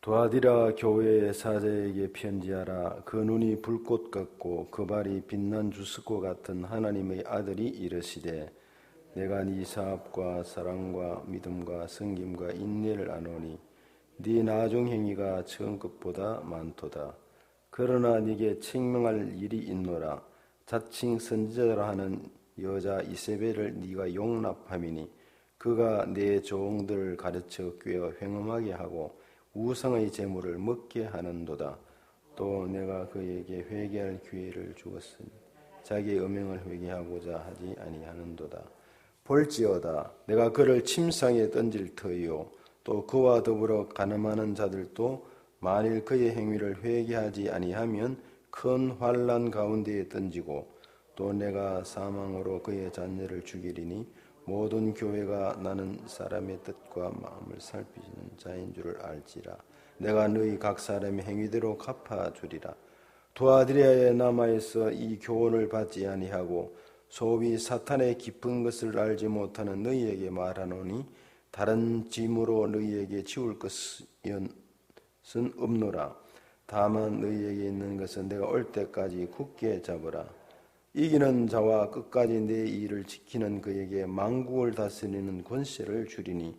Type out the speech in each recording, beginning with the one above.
두아디라 교회의 사제에게 편지하라. 그 눈이 불꽃 같고 그 발이 빛난 주석과 같은 하나님의 아들이 이르시되 내가 네 사업과 사랑과 믿음과 섬김과 인내를 아노니 네 나중 행위가 처음 것보다 많도다. 그러나 네게 책망할 일이 있노라. 자칭 선지자라 하는 여자 이세벨을 네가 용납함이니 그가 내 종들을 가르쳐 꾀어 횡음하게 하고 우상의 제물을 먹게 하는도다. 또 내가 그에게 회개할 기회를 주었으니 자기의 음행을 회개하고자 하지 아니하는도다. 볼지어다 내가 그를 침상에 던질 터이요 또 그와 더불어 간음하는 자들도 만일 그의 행위를 회개하지 아니하면 큰 환난 가운데에 던지고 또 내가 사망으로 그의 자녀를 죽이리니 모든 교회가 나는 사람의 뜻과 마음을 살피는 자인 줄을 알지라. 내가 너희 각 사람의 행위대로 갚아주리라. 두아디라에 남아있어 이 교훈을 받지 아니하고 소위 사탄의 깊은 것을 알지 못하는 너희에게 말하노니 다른 짐으로 너희에게 지울 것은 없노라. 다만 너희에게 있는 것은 내가 올 때까지 굳게 잡으라. 이기는 자와 끝까지 내 일을 지키는 그에게 만국을 다스리는 권세를 주리니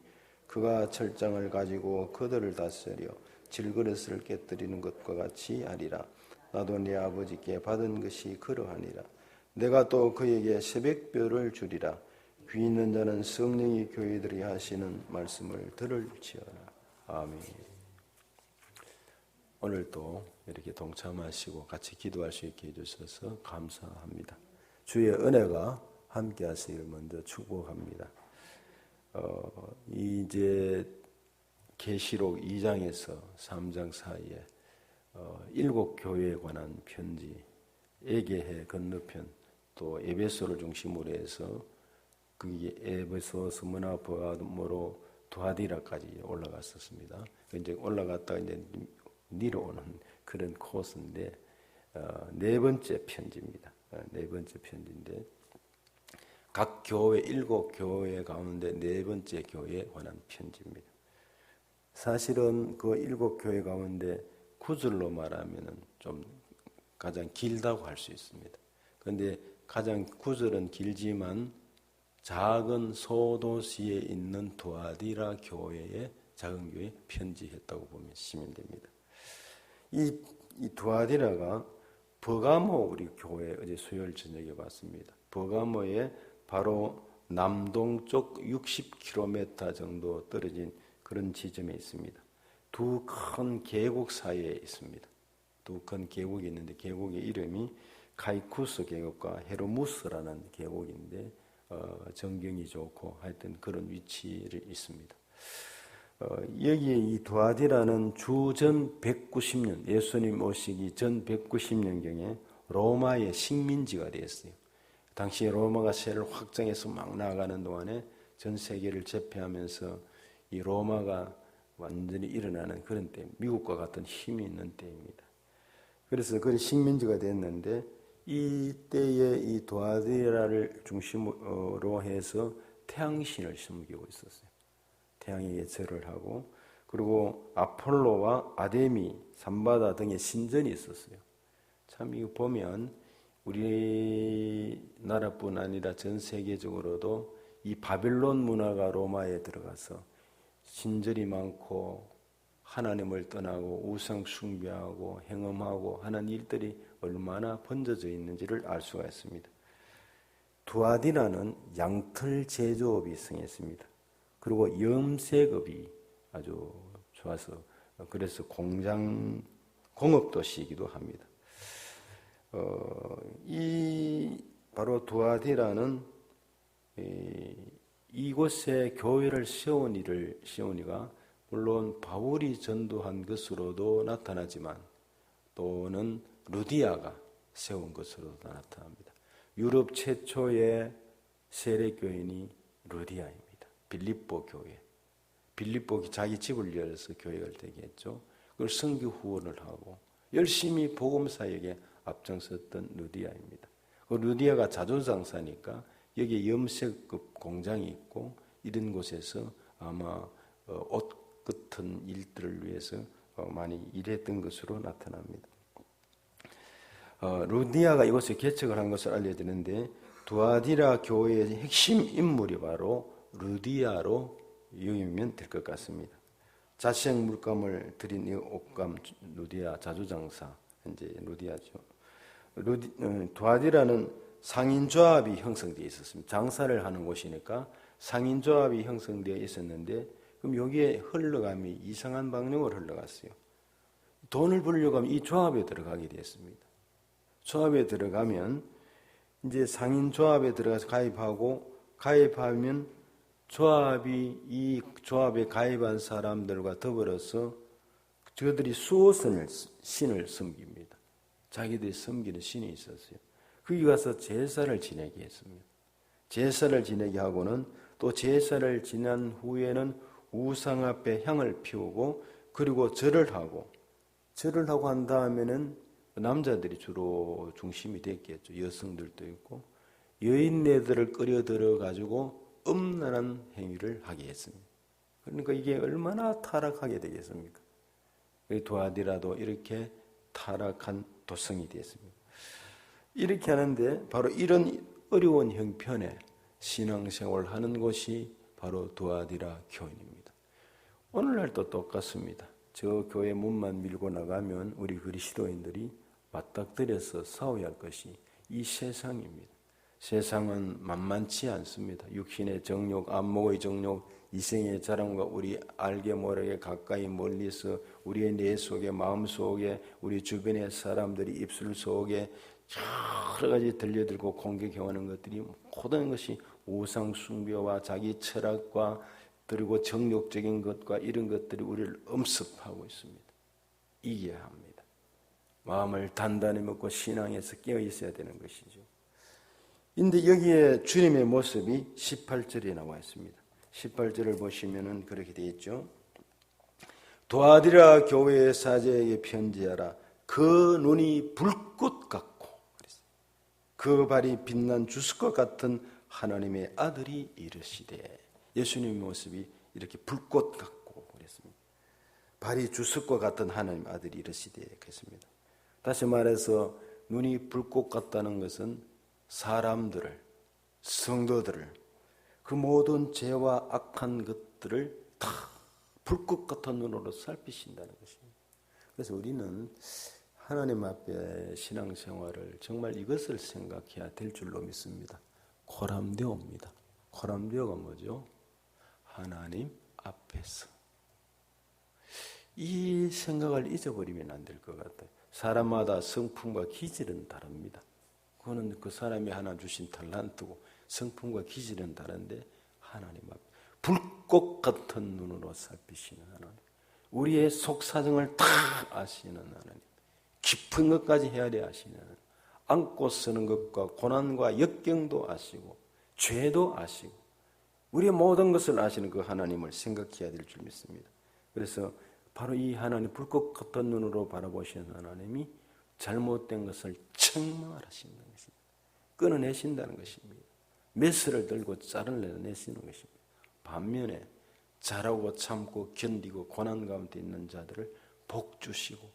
그가 철장을 가지고 그들을 다스려 질그릇을 깨뜨리는 것과 같이 하리라. 나도 내 아버지께 받은 것이 그러하니라. 내가 또 그에게 새벽별을 주리라. 귀 있는 자는 성령이 교회들이 하시는 말씀을 들을지어라. 아멘. 오늘도 이렇게 동참하시고 같이 기도할 수 있게 해주셔서 감사합니다. 주의 은혜가 함께 하시길 먼저 축복합니다. 이제 계시록 2장에서 3장 사이에 7 교회에 관한 편지, 에게해 건너편, 또 에베소를 중심으로 해서 그게 에베소, 스무나, 버가모로, 두아디라까지 올라갔었습니다. 이제 올라갔다가 이제 내려오는 그런 코스인데 네 번째 편지입니다. 네 번째 편지인데 각 교회 7 교회 가운데 네 번째 교회에 관한 편지입니다. 사실은 그 7 교회 가운데 구절로 말하면은 좀 가장 길다고 할 수 있습니다. 그런데 가장 구절은 길지만 작은 소도시에 있는 두아디라 교회에 작은 교회에 편지했다고 보면 됩니다. 이 두아디라가 버가모 우리 교회 어제 수요일 저녁에 봤습니다. 버가모에 바로 남동쪽 60km 정도 떨어진 그런 지점에 있습니다. 두 큰 계곡 사이에 있습니다. 두 큰 계곡이 있는데 계곡의 이름이 카이쿠스 계곡과 헤르무스라는 계곡인데 전경이 좋고 하여튼 그런 위치에 있습니다. 여기에 이 두아디라는 주전 190년 예수님 오시기 전 190년경에 로마의 식민지가 되었어요. 당시에 로마가 세를 확장해서 막 나아가는 동안에 전 세계를 제패하면서 이 로마가 완전히 일어나는 그런 때, 미국과 같은 힘이 있는 때입니다. 그래서 그런 식민지가 됐는데 이때에 이 두아디라를 중심으로 해서 태양신을 섬기고 있었어요. 태양에게 절을 하고 그리고 아폴로와 아데미, 삼바다 등의 신전이 있었어요. 참 이거 보면 우리나라뿐 아니라 전 세계적으로도 이 바빌론 문화가 로마에 들어가서 신전이 많고 하나님을 떠나고 우상 숭배하고 행음하고 하는 일들이 얼마나 번져져 있는지를 알 수가 있습니다. 두아디라는 양털 제조업이 성했습니다. 그리고 염색업이 아주 좋아서 그래서 공업도시이기도 합니다. 이 바로 두아디라는 이곳에 교회를 세운 이가 물론 바울이 전도한 것으로도 나타나지만 또는 루디아가 세운 것으로도 나타납니다. 유럽 최초의 세례교인이 루디아입니다. 빌립보 교회. 빌립보 자기 집을 열어서 교회를 되게 했죠. 그걸 선교 후원을 하고 열심히 복음 사역에 앞장섰던 루디아입니다. 그 루디아가 자존상사니까 여기에 염색급 공장이 있고 이런 곳에서 아마 옷 같은 일들을 위해서 많이 일했던 것으로 나타납니다. 루디아가 이곳에 개척을 한 것을 알려지는데 두아디라 교회의 핵심 인물이 바로 루디아로 여기면 될 것 같습니다. 자색 물감을 들인 이 옷감 루디아 자주장사 현재 루디아죠. 두아디라는 상인조합이 형성되어 있었습니다. 장사를 하는 곳이니까 상인조합이 형성되어 있었는데 그럼 여기에 흘러감이 이상한 방향으로 흘러갔어요. 돈을 벌려고 하면 이 조합에 들어가게 되었습니다. 조합에 들어가면 이제 상인조합에 들어가서 가입하면 조합이 이 조합에 가입한 사람들과 더불어서 저들이 수호선을 신을 섬깁니다. 자기들이 섬기는 신이 있었어요. 거기 가서 제사를 지내게 했습니다. 제사를 지내게 하고는 또 제사를 지난 후에는 우상 앞에 향을 피우고 그리고 절을 하고 한 다음에는 남자들이 주로 중심이 됐겠죠. 여성들도 있고 여인네들을 끌어들여 가지고 음란한 행위를 하게 했습니다. 그러니까 이게 얼마나 타락하게 되겠습니까? 두아디라도 이렇게 타락한 도성이 되었습니다. 이렇게 하는데 바로 이런 어려운 형편에 신앙생활을 하는 곳이 바로 두아디라 교인입니다. 오늘날도 똑같습니다. 저 교회 문만 밀고 나가면 우리 그리스도인들이 맞닥뜨려서 싸워야 할 것이 이 세상입니다. 세상은 만만치 않습니다. 육신의 정욕, 안목의 정욕, 이생의 자랑과 우리 알게 모르게 가까이 멀리서 우리의 뇌 속에 마음 속에 우리 주변의 사람들이 입술 속에 여러 가지 들려들고 공격해오는 것들이 모든 것이 우상 숭배와 자기 철학과 그리고 정욕적인 것과 이런 것들이 우리를 엄습하고 있습니다. 이겨야 합니다. 마음을 단단히 먹고 신앙에서 깨어 있어야 되는 것이죠. 근데 여기에 주님의 모습이 18절에 나와 있습니다. 18절을 보시면은 그렇게 되어 있죠. 두아디라 교회의 사제에게 편지하라. 그 눈이 불꽃 같고 그 발이 빛난 주석과 같은 하나님의 아들이 이르시되, 예수님의 모습이 이렇게 불꽃 같고 그랬습니다. 발이 주석과 같은 하나님의 아들이 이르시되 그랬습니다. 다시 말해서 눈이 불꽃 같다는 것은 사람들을, 성도들을, 그 모든 죄와 악한 것들을 다 불꽃 같은 눈으로 살피신다는 것입니다. 그래서 우리는 하나님 앞에 신앙생활을 정말 이것을 생각해야 될 줄로 믿습니다. 코람데오입니다. 코람데오가 뭐죠? 하나님 앞에서. 이 생각을 잊어버리면 안 될 것 같아요. 사람마다 성품과 기질은 다릅니다. 그거는 그 사람이 하나 주신 탤런트고 성품과 기질은 다른데 하나님 앞에 불꽃 같은 눈으로 살피시는 하나님, 우리의 속사정을 다 아시는 하나님, 깊은 것까지 헤아려 아시는 하나님, 안고 쓰는 것과 고난과 역경도 아시고 죄도 아시고 우리의 모든 것을 아시는 그 하나님을 생각해야 될 줄 믿습니다. 그래서 바로 이 하나님, 불꽃 같은 눈으로 바라보시는 하나님이 잘못된 것을 책망하신다는 것입니다. 끊어내신다는 것입니다. 메스를 들고 자르내시는 것입니다. 반면에 잘하고 참고 견디고 고난 가운데 있는 자들을 복주시고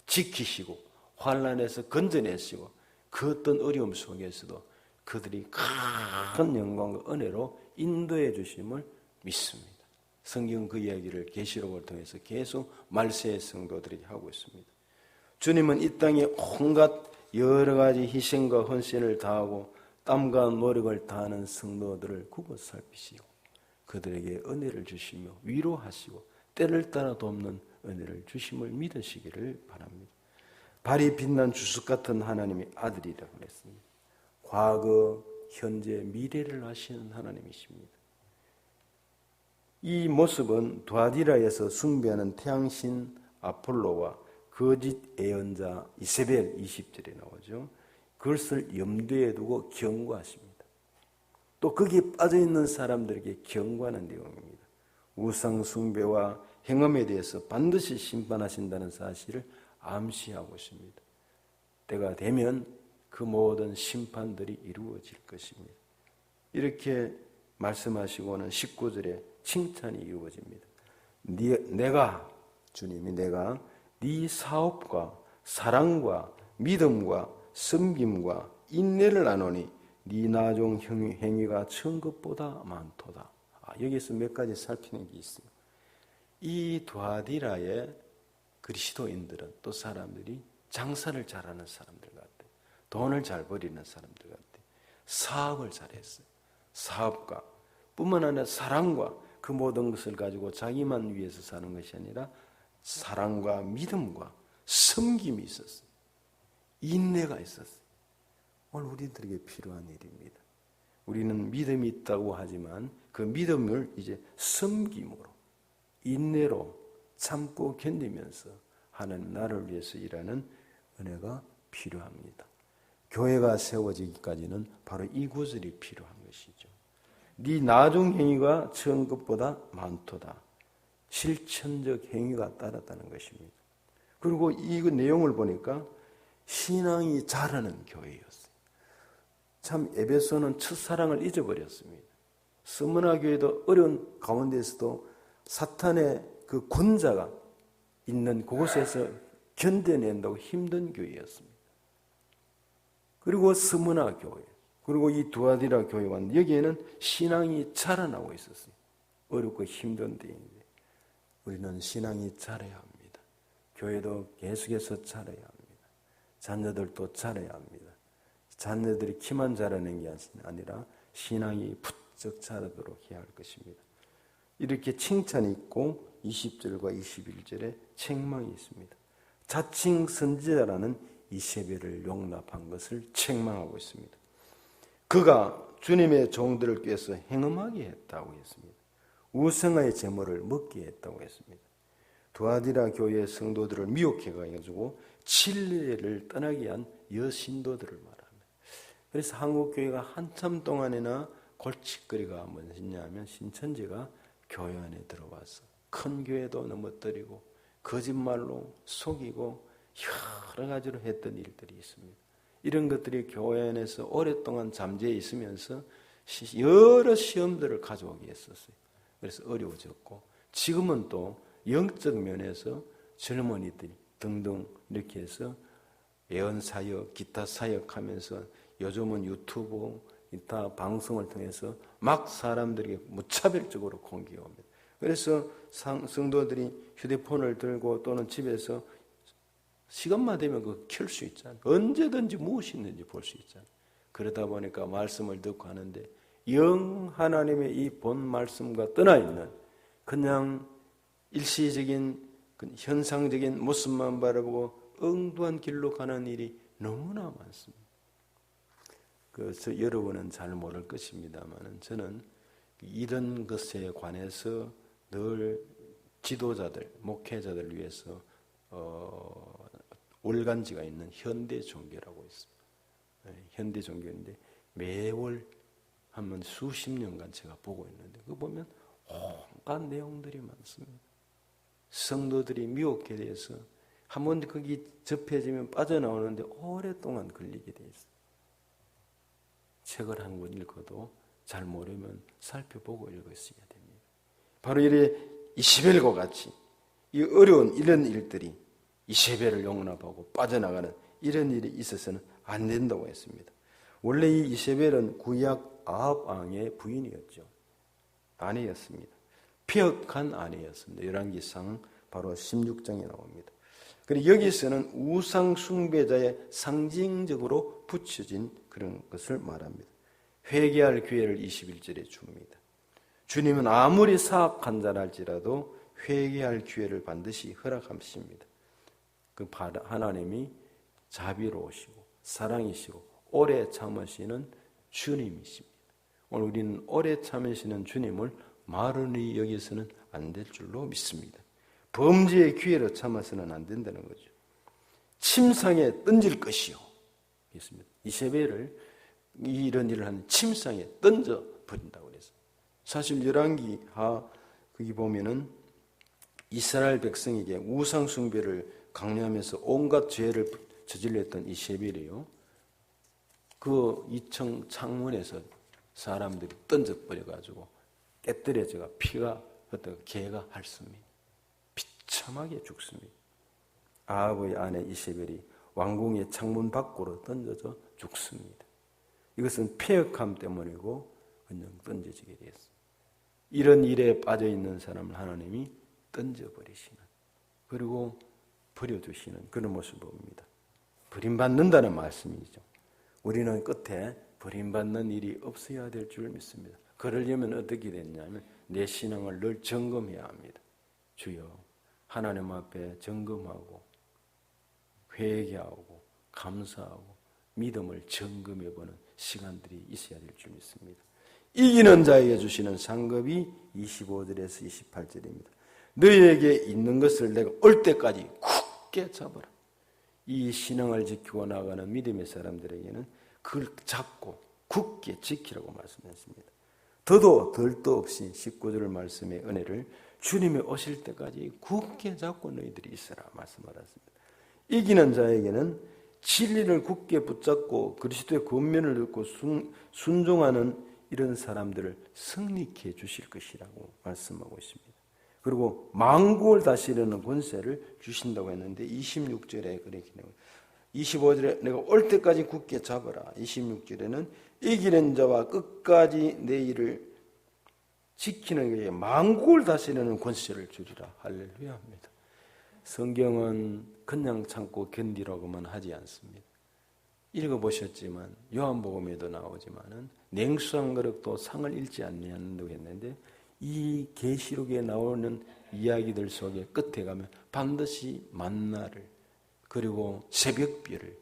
지키시고 환난에서 건져내시고 그 어떤 어려움 속에서도 그들이 큰 영광과 은혜로 인도해 주심을 믿습니다. 성경 그 이야기를 계시록을 통해서 계속 말세의 성도들에게 하고 있습니다. 주님은 이 땅에 온갖 여러 가지 희생과 헌신을 다하고 땀과 노력을 다하는 성도들을 굽어 살피시고 그들에게 은혜를 주시며 위로하시고 때를 따라 돕는 은혜를 주심을 믿으시기를 바랍니다. 발이 빛난 주석 같은 하나님의 아들이라고 했습니다. 과거, 현재, 미래를 아시는 하나님이십니다. 이 모습은 두아디라에서 숭배하는 태양신 아폴로와 거짓 예언자 이세벨 20절에 나오죠. 그것을 염두에 두고 경고하십니다. 또 거기에 빠져있는 사람들에게 경고하는 내용입니다. 우상 숭배와 행음에 대해서 반드시 심판하신다는 사실을 암시하고 있습니다. 때가 되면 그 모든 심판들이 이루어질 것입니다. 이렇게 말씀하시고는 19절에 칭찬이 이루어집니다. 내가 주님이 내가 네 사업과 사랑과 믿음과 섬김과 인내를 아노니 네 나종 행위가 처음 것보다 많도다. 여기서 몇 가지 살피는 게 있어요. 이 두아디라의 그리스도인들은 또 사람들이 장사를 잘하는 사람들 같아. 돈을 잘 벌이는 사람들 같아. 사업을 잘했어요. 사업가 뿐만 아니라 사랑과 그 모든 것을 가지고 자기만 위해서 사는 것이 아니라 사랑과 믿음과 섬김이 있었어요. 인내가 있었어요. 오늘 우리들에게 필요한 일입니다. 우리는 믿음이 있다고 하지만 그 믿음을 이제 섬김으로 인내로 참고 견디면서 하나님 나를 위해서 일하는 은혜가 필요합니다. 교회가 세워지기까지는 바로 이 구절이 필요한 것이죠. 네 나중 행위가 처음 것보다 많도다. 실천적 행위가 따랐다는 것입니다. 그리고 이 내용을 보니까 신앙이 자라는 교회였어요. 참 에베소는 첫사랑을 잊어버렸습니다. 스무나 교회도 어려운 가운데서도 사탄의 그 군자가 있는 그곳에서 견뎌낸다고 힘든 교회였습니다. 그리고 스무나 교회, 그리고 이 두아디라 교회와 여기에는 신앙이 자라나고 있었어요. 어렵고 힘든 데인데 우리는 신앙이 자라야 합니다. 교회도 계속해서 자라야 합니다. 자녀들도 자라야 합니다. 자녀들이 키만 자라는 게 아니라 신앙이 부쩍 자라도록 해야 할 것입니다. 이렇게 칭찬이 있고 20절과 21절에 책망이 있습니다. 자칭 선지자라는 이세벨을 용납한 것을 책망하고 있습니다. 그가 주님의 종들을 꾀서 행음하게 했다고 했습니다. 우상의 제물을 먹게 했다고 했습니다. 두아디라 교회의 성도들을 미혹해가지고 진리를 떠나게 한 여신도들을 말합니다. 그래서 한국 교회가 한참 동안이나 골칫거리가 무엇이냐 하면 신천지가 교회 안에 들어와서 큰 교회도 넘어뜨리고 거짓말로 속이고 여러 가지로 했던 일들이 있습니다. 이런 것들이 교회 안에서 오랫동안 잠재해 있으면서 여러 시험들을 가져오게 했었어요. 그래서 어려워졌고 지금은 또 영적 면에서 젊은이들이 등등 이렇게 해서 예언사역, 기타 사역하면서 요즘은 유튜브, 기타 방송을 통해서 막 사람들에게 무차별적으로 공격합니다. 그래서 성도들이 휴대폰을 들고 또는 집에서 시간만 되면 그거 켤 수 있잖아요. 언제든지 무엇이 있는지 볼 수 있잖아요. 그러다 보니까 말씀을 듣고 하는데 영 하나님의 이 본 말씀과 떠나 있는 그냥 일시적인 현상적인 모습만 바라보고 엉뚱한 길로 가는 일이 너무나 많습니다. 그래서 여러분은 잘 모를 것입니다만 저는 이런 것에 관해서 늘 지도자들, 목회자들을 위해서 올간지가 있는 현대 종교라고 있습니다. 현대 종교인데 매월 한번 수십 년간 제가 보고 있는데 그거 보면 온갖 내용들이 많습니다. 성도들이 미혹에 대해서 한번 거기 접해지면 빠져나오는데 오랫동안 걸리게 돼 있어요. 책을 한 권 읽어도 잘 모르면 살펴보고 읽었어야 됩니다. 바로 이래 이세벨과 같이 이 어려운 이런 일들이 이세벨을 용납하고 빠져나가는 이런 일이 있어서는 안 된다고 했습니다. 원래 이 이세벨은 구약 아합 왕의 부인이었죠. 아내였습니다. 폐역한 아내였습니다. 열왕기상 바로 16장에 나옵니다. 그리고 여기서는 우상 숭배자의 상징적으로 붙여진 그런 것을 말합니다. 회개할 기회를 21절에 줍니다. 주님은 아무리 사악한 자랄지라도 회개할 기회를 반드시 허락하십니다. 그 하나님이 자비로우시고 사랑이시고 오래 참으시는 주님이십니다. 오늘 우리는 오래 참으시는 주님을 마르니 여기서는 안 될 줄로 믿습니다. 범죄의 기회로 참아서는 안 된다는 거죠. 침상에 던질 것이요. 있습니다. 이세벨을 이런 일을 하는 침상에 던져 버린다고 그랬어요. 사실 열왕기하 거기 보면은 이스라엘 백성에게 우상 숭배를 강요하면서 온갖 죄를 저질러 했던 이세벨이요. 그 2층 창문에서 사람들이 던져 버려 가지고 깨뜨려져가 피가 어떤 개가 핥습니다. 비참하게 죽습니다. 아합의 아내 이세벨이 왕궁의 창문 밖으로 던져져 죽습니다. 이것은 패역함 때문이고 그냥 던져지게 되었습니다. 이런 일에 빠져있는 사람을 하나님이 던져버리시는, 그리고 버려두시는 그런 모습을 봅니다. 버림받는다는 말씀이죠. 우리는 끝에 버림받는 일이 없어야 될 줄 믿습니다. 그러려면 어떻게 됐냐면 내 신앙을 늘 점검해야 합니다. 주여, 하나님 앞에 점검하고 회개하고 감사하고 믿음을 점검해보는 시간들이 있어야 될 줄 믿습니다. 이기는 자에게 주시는 상급이 25절에서 28절입니다. 너희에게 있는 것을 내가 올 때까지 굳게 잡아라. 이 신앙을 지키고 나가는 믿음의 사람들에게는 그걸 잡고 굳게 지키라고 말씀했습니다. 더도 덜도 없이 19절 말씀의 은혜를 주님이 오실 때까지 굳게 잡고 너희들이 있어라 말씀하셨습니다. 이기는 자에게는 진리를 굳게 붙잡고 그리스도의 권면을 듣고 순종하는 이런 사람들을 승리케 해주실 것이라고 말씀하고 있습니다. 그리고 만국을 다스리는 권세를 주신다고 했는데 26절에 그렇게 나와요. 25절에 내가 올 때까지 굳게 잡아라. 26절에는 이기는 자와 끝까지 내 일을 지키는 것에 만국을 다스리는 권세를 주리라. 할렐루야 합니다. 성경은 그냥 참고 견디라고만 하지 않습니다. 읽어보셨지만 요한복음에도 나오지만은 냉수 한 그릇도 상을 잃지 않는다고 했는데 이 계시록에 나오는 이야기들 속에 끝에 가면 반드시 만나를, 그리고 새벽별을,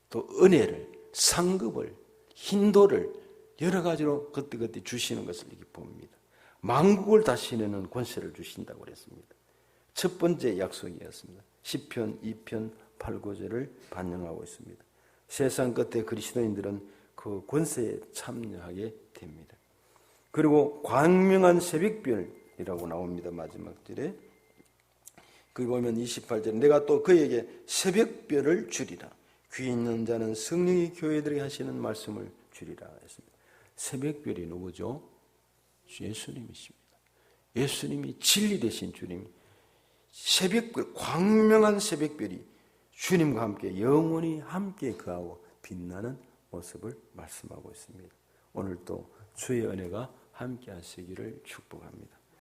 또 은혜를, 상급을, hin도를 여러 가지로 그때그때 주시는 것을 이렇게 봅니다. 만국을 다스리는 권세를 주신다고 그랬습니다. 첫 번째 약속이었습니다. 시편 2편 8, 9절을 반영하고 있습니다. 세상 끝에 그리스도인들은 그 권세에 참여하게 됩니다. 그리고 광명한 새벽별이라고 나옵니다. 마지막 절에. 거기 보면 28절에 내가 또 그에게 새벽별을 주리라. 귀 있는 자는 성령이 교회들에게 하시는 말씀을 주리라 했습니다. 새벽별이 누구죠? 예수님이십니다. 예수님이 진리 되신 주님. 새벽별, 광명한 새벽별이 주님과 함께 영원히 함께 거하고 빛나는 모습을 말씀하고 있습니다. 오늘도 주의 은혜가 함께 하시기를 축복합니다.